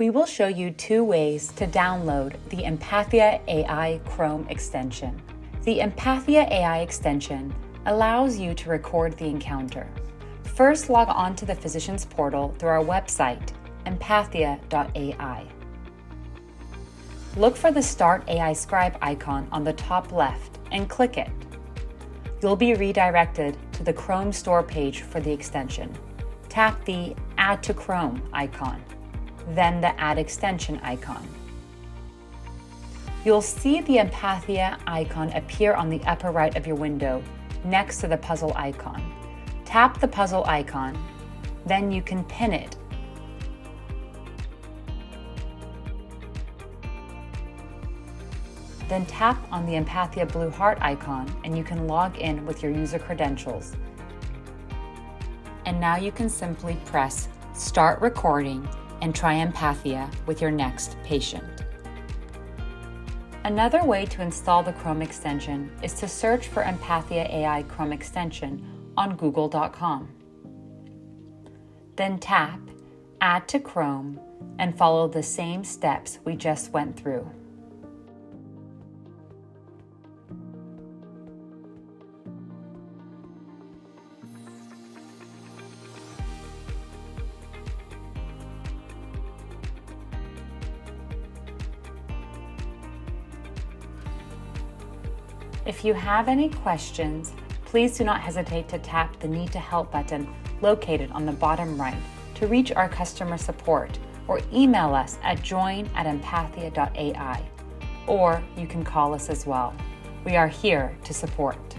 We will show you 2 ways to download the Empathia AI Chrome extension. The Empathia AI extension allows you to record the encounter. First, log on to the physician's portal through our website, empathia.ai. Look for the Start AI Scribe icon on the top left and click it. You'll be redirected to the Chrome store page for the extension. Tap the Add to Chrome icon, then the Add Extension icon. You'll see the Empathia icon appear on the upper right of your window next to the puzzle icon. Tap the puzzle icon, then you can pin it. Then tap on the Empathia blue heart icon and you can log in with your user credentials. And now you can simply press Start Recording and try Empathia with your next patient. Another way to install the Chrome extension is to search for Empathia AI Chrome extension on google.com. Then tap Add to Chrome and follow the same steps we just went through. If you have any questions, please do not hesitate to tap the Need to Help button located on the bottom right to reach our customer support, or email us at join@empathia.ai, or you can call us as well. We are here to support.